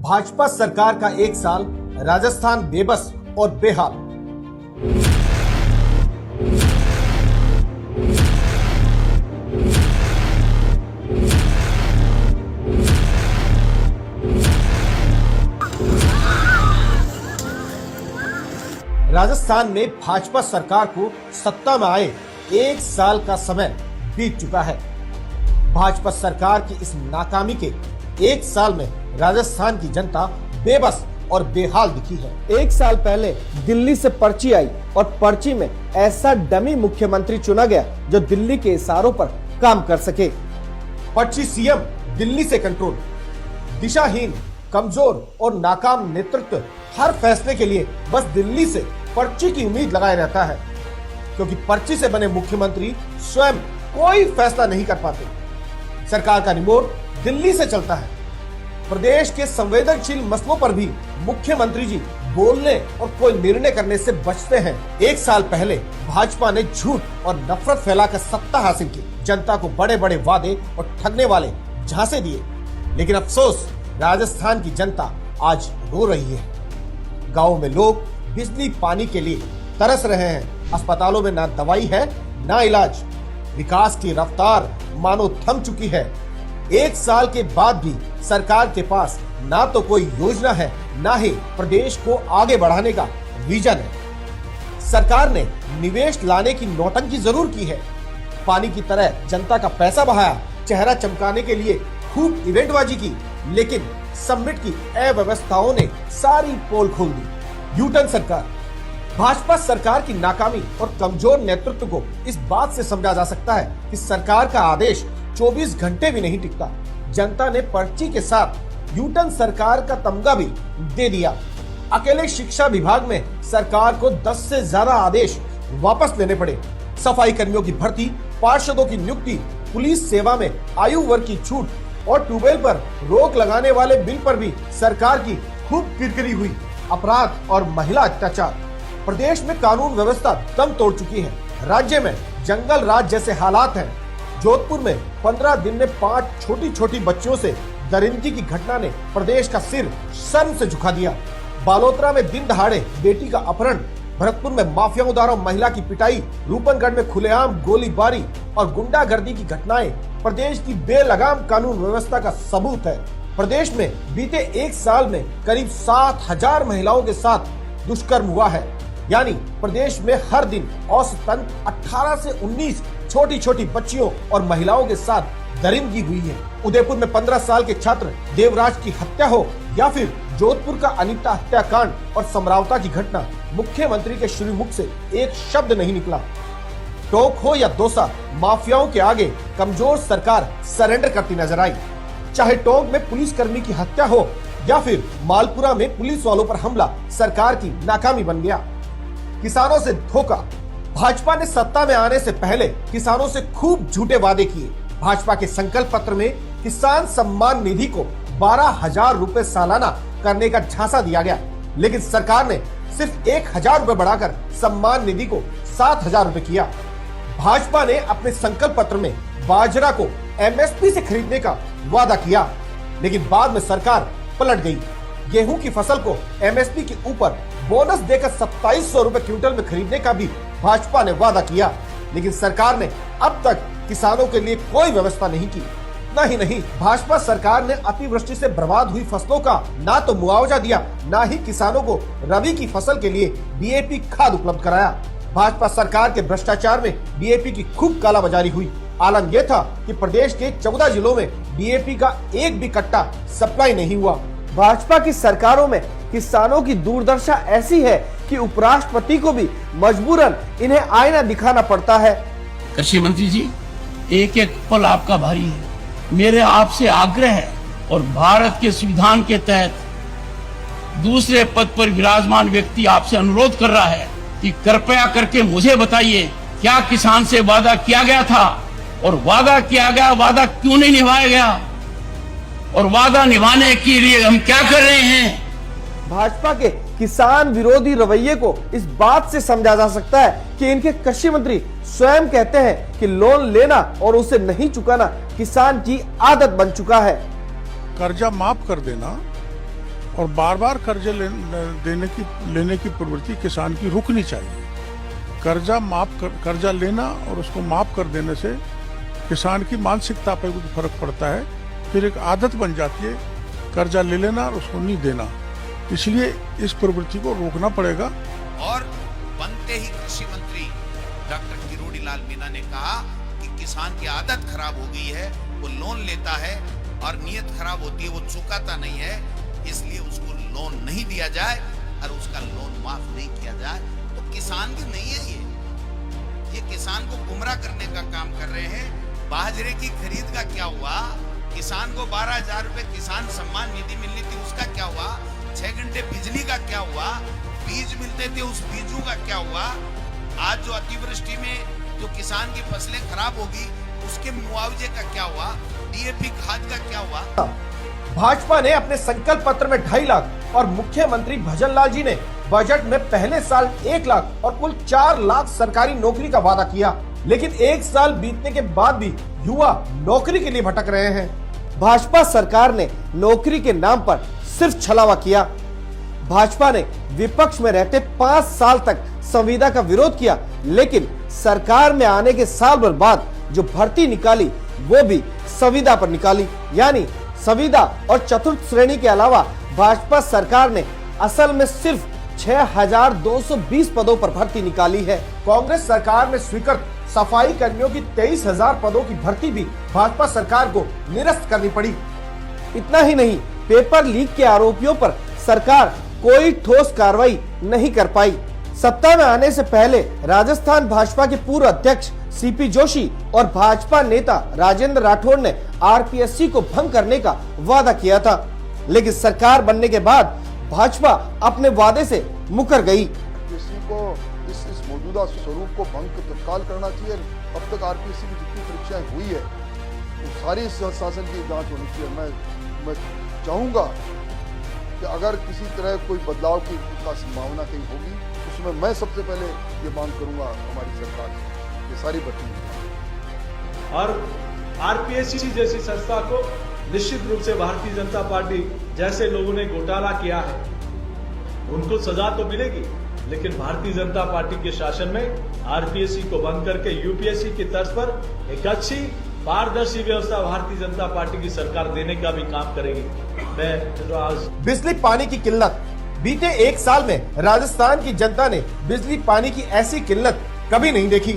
भाजपा सरकार का एक साल, राजस्थान बेबस और बेहाल। राजस्थान में भाजपा सरकार को सत्ता में आए एक साल का समय बीत चुका है। भाजपा सरकार की इस नाकामी के एक साल में राजस्थान की जनता बेबस और बेहाल दिखी है। एक साल पहले दिल्ली से पर्ची आई और पर्ची में ऐसा डमी मुख्यमंत्री चुना गया जो दिल्ली के इशारों पर काम कर सके। पर्ची सीएम दिल्ली से कंट्रोल। दिशाहीन, कमजोर और नाकाम नेतृत्व हर फैसले के लिए बस दिल्ली से पर्ची की उम्मीद लगाए रहता है, क्योंकि पर्ची से बने मुख्यमंत्री स्वयं कोई फैसला नहीं कर पाते। सरकार का रिमोट दिल्ली से चलता है। प्रदेश के संवेदनशील मसलों पर भी मुख्यमंत्री जी बोलने और कोई निर्णय करने से बचते हैं। एक साल पहले भाजपा ने झूठ और नफरत फैलाकर सत्ता हासिल की, जनता को बड़े बड़े वादे और ठगने वाले झांसे दिए, लेकिन अफसोस राजस्थान की जनता आज रो रही है। गाँव में लोग बिजली पानी के लिए तरस रहे हैं। अस्पतालों में ना दवाई है ना इलाज। विकास की रफ्तार मानो थम चुकी है। एक साल के बाद भी सरकार के पास ना तो कोई योजना है, ना ही प्रदेश को आगे बढ़ाने का विजन है। सरकार ने निवेश लाने की नौटंकी जरूर की है, पानी की तरह जनता का पैसा बहाया, चेहरा चमकाने के लिए खूब इवेंटबाजी की, लेकिन समिट की अव्यवस्थाओं ने सारी पोल खोल दी। यूटर्न सरकार। भाजपा सरकार की नाकामी और कमजोर नेतृत्व को इस बात से समझा जा सकता है कि सरकार का आदेश 24 घंटे भी नहीं टिकता। जनता ने पर्ची के साथ यूटर्न सरकार का तमगा भी दे दिया। अकेले शिक्षा विभाग में सरकार को 10 से ज्यादा आदेश वापस लेने पड़े। सफाई कर्मियों की भर्ती, पार्षदों की नियुक्ति, पुलिस सेवा में आयु वर्ग की छूट और ट्यूबवेल पर रोक लगाने वाले बिल पर भी सरकार की खूब किरकिरी हुई। अपराध और महिला अत्याचार। प्रदेश में कानून व्यवस्था दम तोड़ चुकी है। राज्य में जंगल राज जैसे हालात हैं। जोधपुर में 15 दिन में 5 छोटी छोटी बच्चियों से दरिंदगी की घटना ने प्रदेश का सिर शर्म से झुका दिया। बालोतरा में दिन दहाड़े बेटी का अपहरण, भरतपुर में माफियाओं द्वारा महिला की पिटाई, रूपनगढ़ में खुलेआम गोलीबारी और गुंडागर्दी की घटनाएं प्रदेश की बेलगाम कानून व्यवस्था का सबूत है। प्रदेश में बीते एक साल में करीब 7,000 महिलाओं के साथ दुष्कर्म हुआ है, यानी प्रदेश में हर दिन औसतन 18 से 19 छोटी छोटी बच्चियों और महिलाओं के साथ दरिंदगी हुई है। उदयपुर में 15 साल के छात्र देवराज की हत्या हो या फिर जोधपुर का अनीता हत्याकांड और समरावता की घटना, मुख्यमंत्री के श्रीमुख से एक शब्द नहीं निकला। टोंक हो या दौसा, माफियाओं के आगे कमजोर सरकार सरेंडर करती नजर आई। चाहे टोंक में पुलिसकर्मी की हत्या हो या फिर मालपुरा में पुलिस वालों पर हमला, सरकार की नाकामी बन गया। किसानों से धोखा। भाजपा ने सत्ता में आने से पहले किसानों से खूब झूठे वादे किए। भाजपा के संकल्प पत्र में किसान सम्मान निधि को 12,000 रुपए सालाना करने का झांसा दिया गया, लेकिन सरकार ने सिर्फ 1,000 रुपए बढ़ाकर सम्मान निधि को 7,000 रुपए किया। भाजपा ने अपने संकल्प पत्र में बाजरा को एमएसपी से खरीदने का वादा किया, लेकिन बाद में सरकार पलट गई। गेहूं की फसल को एमएसपी के ऊपर बोनस देकर 2700 रुपए क्विंटल में खरीदने का भी भाजपा ने वादा किया, लेकिन सरकार ने अब तक किसानों के लिए कोई व्यवस्था नहीं की। नहीं, भाजपा सरकार ने अतिवृष्टि से बर्बाद हुई फसलों का ना तो मुआवजा दिया, ना ही किसानों को रबी की फसल के लिए डीएपी खाद उपलब्ध कराया। भाजपा सरकार के भ्रष्टाचार में डीएपी की खूब कालाबाजारी हुई। आलम यह था कि प्रदेश के 14 जिलों में डीएपी का एक भी कट्टा सप्लाई नहीं हुआ। भाजपा की सरकारों में किसानों की दुर्दशा ऐसी है कि उपराष्ट्रपति को भी मजबूरन इन्हें आईना दिखाना पड़ता है। कृषि मंत्री जी, एक एक पल आपका भारी है। मेरे आपसे आग्रह है और भारत के संविधान के तहत दूसरे पद पर विराजमान व्यक्ति आपसे अनुरोध कर रहा है कि कृपया करके मुझे बताइए, क्या किसान से वादा किया गया था और वादा किया गया वादा क्यों नहीं निभाया गया और वादा निभाने के लिए हम क्या कर रहे हैं। भाजपा के किसान विरोधी रवैये को इस बात से समझा जा सकता है कि इनके कृषि मंत्री स्वयं कहते हैं कि लोन लेना और उसे नहीं चुकाना किसान की आदत बन चुका है। कर्जा माफ कर देना और बार बार कर्जे लेने की प्रवृत्ति किसान की रुकनी चाहिए। कर्जा लेना और उसको माफ कर देने से किसान की मानसिकता पर कुछ फर्क पड़ता है, फिर एक आदत बन जाती है कर्जा ले लेना और उसको नहीं देना। इसलिए इस प्रवृत्ति को रोकना पड़ेगा। और बनते ही कृषि मंत्री डॉक्टर किरोड़ी लाल मीणा ने कहा कि किसान की आदत खराब हो गई है, वो लोन लेता है और नीयत खराब होती है, वो चुकाता नहीं है, इसलिए उसको लोन नहीं दिया जाए और उसका लोन माफ नहीं किया जाए। तो किसान की नहीं है ये किसान को गुमराह करने का काम कर रहे हैं। बाजरे की खरीद का क्या हुआ? किसान को 12,000 रुपए किसान सम्मान निधि मिलनी थी, उसका क्या हुआ? 6 घंटे बिजली का क्या हुआ? बीज मिलते थे, उस बीजों का क्या हुआ? आज जो अतिवृष्टि में जो किसान की फसलें खराब होगी उसके मुआवजे का क्या हुआ? डीएपी खाद का क्या हुआ? भाजपा ने अपने संकल्प पत्र में 2.5 लाख और मुख्यमंत्री भजनलाल जी ने बजट में पहले साल 1 लाख और कुल 4 लाख सरकारी नौकरी का वादा किया, लेकिन 1 साल बीतने के बाद भी युवा नौकरी के लिए भटक रहे हैं। भाजपा सरकार ने नौकरी के नाम पर सिर्फ छलावा किया। भाजपा ने विपक्ष में रहते 5 साल तक संविदा का विरोध किया, लेकिन सरकार में आने के साल भर बाद जो भर्ती निकाली वो भी संविदा पर निकाली। यानी संविदा और चतुर्थ श्रेणी के अलावा भाजपा सरकार ने असल में सिर्फ 6,220 पदों पर भर्ती निकाली है। कांग्रेस सरकार में स्वीकृत सफाई कर्मियों की 23,000 पदों की भर्ती भी भाजपा सरकार को निरस्त करनी पड़ी। इतना ही नहीं, पेपर लीक के आरोपियों पर सरकार कोई ठोस कार्रवाई नहीं कर पाई। सत्ता में आने से पहले राजस्थान भाजपा के पूर्व अध्यक्ष सीपी जोशी और भाजपा नेता राजेंद्र राठौड़ ने आरपीएससी को भंग करने का वादा किया था, लेकिन सरकार बनने के बाद भाजपा अपने वादे से मुकर गई। किसी को इस मौजूदा स्वरूप को भंग तत्काल करना चाहिए। अब तक आरपीएससी की जितनी परीक्षाएं हुई है तो सारी शासन की जांच होनी चाहिए। मैं चाहूंगा कि अगर किसी तरह कोई बदलाव की संभावना कहीं होगी, उसमें मैं सबसे पहले ये मांग करूंगा हमारी सरकार से ये सारी भर्ती। और आरपीएससी जैसी संस्था को निश्चित रूप से भारतीय जनता पार्टी जैसे लोगों ने घोटाला किया है उनको सजा तो मिलेगी, लेकिन भारतीय जनता पार्टी के शासन में आरपीएससी को बंद करके यूपीएससी की तर्ज पर एक अच्छी पारदर्शी व्यवस्था भारतीय जनता पार्टी की सरकार देने का भी काम करेगी। मैं आज बिजली पानी की किल्लत, बीते 1 साल में राजस्थान की जनता ने बिजली पानी की ऐसी किल्लत कभी नहीं देखी।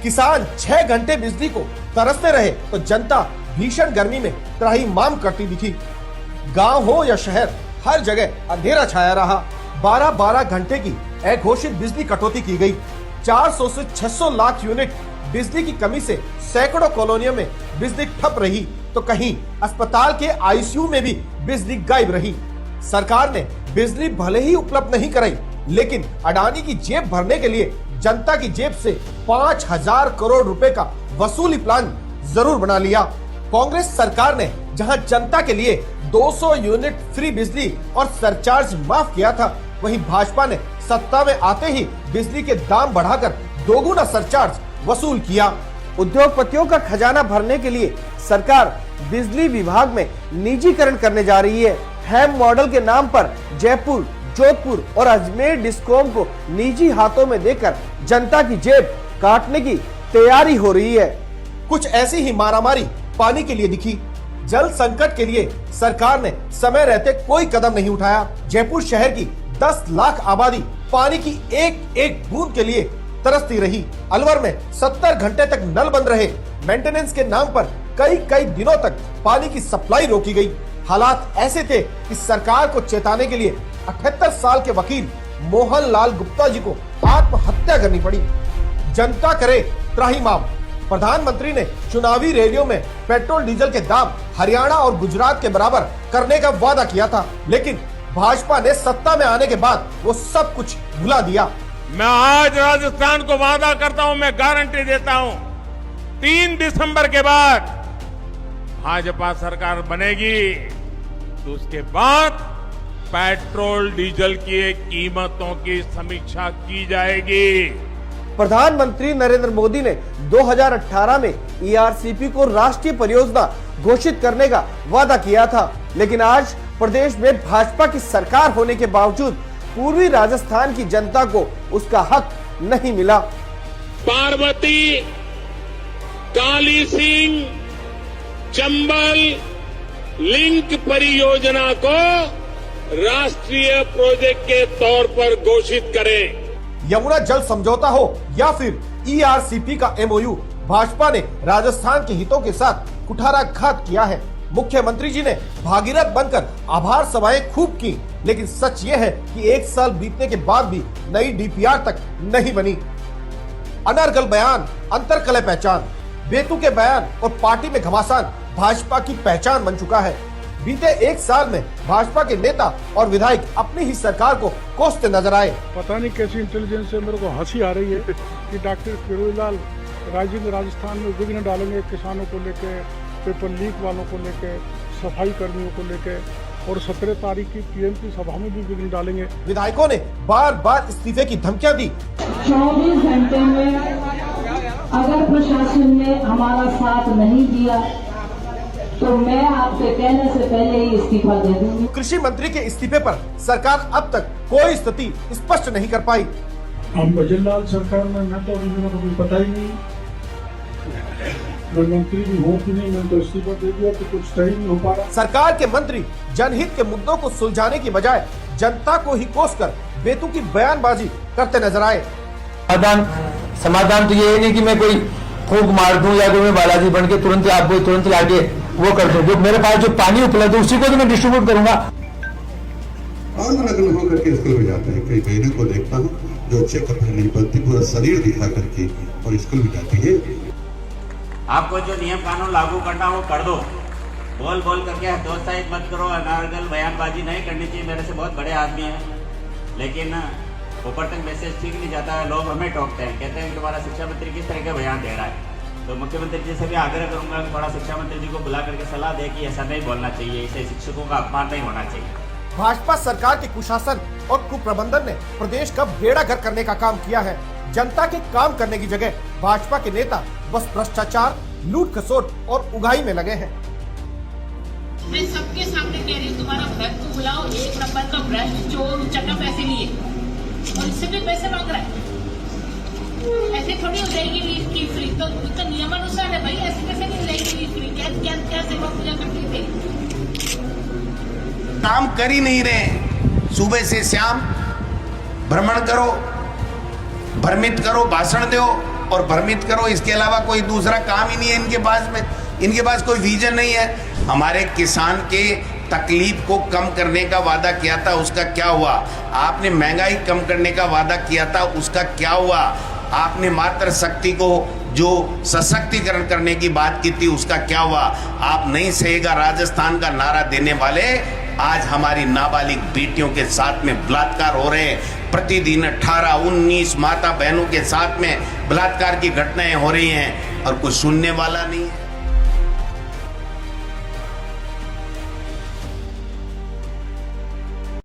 किसान 6 घंटे बिजली को तरसते रहे तो जनता भीषण गर्मी में त्राहिमाम करती दिखी। गांव हो या शहर, हर जगह अंधेरा छाया रहा। 12-12 घंटे की अघोषित बिजली कटौती की गई। 400 से 600 लाख यूनिट बिजली की कमी से सैकड़ों कॉलोनियों में बिजली ठप रही, तो कहीं अस्पताल के आईसीयू में भी बिजली गायब रही। सरकार ने बिजली भले ही उपलब्ध नहीं कराई, लेकिन अडानी की जेब भरने के लिए जनता की जेब से 5,000 करोड़ रुपए का वसूली प्लान जरूर बना लिया। कांग्रेस सरकार ने जहां जनता के लिए 200 यूनिट फ्री बिजली और सरचार्ज माफ किया था, वहीं भाजपा ने सत्ता में आते ही बिजली के दाम बढ़ाकर दोगुना सरचार्ज वसूल किया। उद्योगपतियों का खजाना भरने के लिए सरकार बिजली विभाग में निजीकरण करने जा रही है। हैम मॉडल के नाम पर जयपुर, जोधपुर और अजमेर डिस्कॉम को निजी हाथों में देकर जनता की जेब काटने की तैयारी हो रही है। कुछ ऐसी ही मारामारी पानी के लिए दिखी। जल संकट के लिए सरकार ने समय रहते कोई कदम नहीं उठाया। जयपुर शहर की 10 लाख आबादी पानी की एक एक बूंद के लिए तरसती रही। अलवर में 70 घंटे तक नल बंद रहे। मेंटेनेंस के नाम पर कई दिनों तक पानी की सप्लाई रोकी गई। हालात ऐसे थे कि सरकार को चेताने के लिए 78 साल के वकील मोहन लाल गुप्ता जी को आत्महत्या करनी पड़ी। जनता करे त्राहिमाम। प्रधानमंत्री ने चुनावी रैलियों में पेट्रोल डीजल के दाम हरियाणा और गुजरात के बराबर करने का वादा किया था, लेकिन भाजपा ने सत्ता में आने के बाद वो सब कुछ भुला दिया। मैं आज राजस्थान को वादा करता हूं, मैं गारंटी देता हूं, 3 दिसंबर के बाद भाजपा सरकार बनेगी तो उसके बाद पेट्रोल डीजल की कीमतों की समीक्षा की जाएगी। प्रधानमंत्री नरेंद्र मोदी ने 2018 में ईआरसीपी को राष्ट्रीय परियोजना घोषित करने का वादा किया था, लेकिन आज प्रदेश में भाजपा की सरकार होने के बावजूद पूर्वी राजस्थान की जनता को उसका हक नहीं मिला। पार्वती, काली सिंह, चंबल लिंक परियोजना को राष्ट्रीय प्रोजेक्ट के तौर पर घोषित करें। यमुना जल समझौता हो या फिर ERCP का MOU, भाजपा ने राजस्थान के हितों के साथ कुठाराघात किया है। मुख्यमंत्री जी ने भागीरथ बनकर आभार सभाएं खूब की, लेकिन सच ये है कि 1 साल बीतने के बाद भी नई DPR तक नहीं बनी। अनर्गल बयान, अंतरकलह पहचान, बेतु के बयान और पार्टी में घमासान भाजपा की पहचान बन चुका है। बीते 1 साल में भाजपा के नेता और विधायक अपनी ही सरकार को कोसते नजर आए। पता नहीं कैसी इंटेलिजेंस से मेरे को हंसी आ रही है कि डॉक्टर किरोड़ीलाल राजस्थान में विघ्न डालेंगे, किसानों को लेके, पेपर लीक वालों को लेके, सफाई कर्मियों को लेके, और 17 तारीख की PMP सभा में भी विघ्न डालेंगे। विधायकों ने बार बार इस्तीफे की धमकियां दी। 24 घंटे में अगर प्रशासन ने हमारा साथ नहीं दिया तो मैं आपके कहने से पहले ही इस्तीफा दे दूंगी। कृषि मंत्री के इस्तीफे पर सरकार अब तक कोई स्थिति स्पष्ट नहीं कर पाई। हम भजनलाल सरकार में मैं तो अभी मेरे को कोई पता ही नहीं, मैं मंत्री भी हूँ कि नहीं, मैं तो इस्तीफा दे दिया तो कुछ सही नहीं हो पा रहा। सरकार के मंत्री जनहित के मुद्दों को सुलझाने की बजाय जनता को ही कोसकर बेतु की बयानबाजी करते नजर आए। समाधान तो ये नहीं कि मैं कोई फूंक मार दूं या कोई मैं बालाजी बन के तुरंत लाके वो कर दूं। जो मेरे पास जो पानी उपलब्ध है उसी को तो मैं डिस्ट्रीब्यूट करूंगा। आंदोलन होकर के स्कूल में जाते हैं, कई बहनों को देखता हूँ जो अच्छे कपड़े नहीं पहनती, पूरा शरीर दिखा करके और स्कूल में जाती है। आपको जो नियम कानून लागू करना वो कर दो, बोल करके हतोत्साहित मत करो। अनारगल बयानबाजी नहीं करनी चाहिए। मेरे से बहुत बड़े आदमी हैं, लेकिन ऊपर तक मैसेज ठीक नहीं जाता है। लोग हमें टोकते हैं, कहते हैं कि तुम्हारा शिक्षा मंत्री किस तरह का बयान दे रहा है। तो मुख्यमंत्री जी से भी आग्रह करूंगा कि थोड़ा शिक्षा मंत्री जी को बुला करके सलाह दे कि ऐसा नहीं बोलना चाहिए, इसे शिक्षकों का अपमान नहीं होना चाहिए। भाजपा सरकार के कुशासन और कुप्रबंधन ने प्रदेश का बेड़ा गर्क करने का काम किया है। जनता के काम करने की जगह भाजपा के नेता बस भ्रष्टाचार, लूट खसोट और उगाही में लगे हैं। मैं सबके सामने कह रही हूँ, तुम्हारा भक्त बुलाओ, 1 नंबर का भ्रष्ट चोर उचक्का पैसे लिए और इससे भी पैसे मांग रहा है। ऐसे थोड़ी हो जाएगी लीज की फ्री, तो नियमानुसार है भाई, ऐसे कैसे नहीं हो जाएगी लीज फ्री। क्या सेवा पूजा करते थे, काम कर ही नहीं रहे। सुबह से शाम भ्रमण करो, भ्रमित करो, भाषण दो और भ्रमित करो। इसके अलावा कोई दूसरा काम ही नहीं है इनके पास में। इनके पास कोई विजन नहीं है। हमारे किसान के तकलीफ को कम करने का वादा किया था, उसका क्या हुआ? आपने महंगाई कम करने का वादा किया था, उसका क्या हुआ? आपने मातृ शक्ति को जो सशक्तिकरण करने की बात की थी, उसका क्या हुआ? आप नहीं सहेगा राजस्थान का नारा देने वाले आज हमारी नाबालिग बेटियों के साथ में बलात्कार हो रहे हैं। प्रतिदिन 18-19 माता बहनों के साथ में बलात्कार की घटनाएं हो रही हैं और कुछ सुनने वाला नहीं है।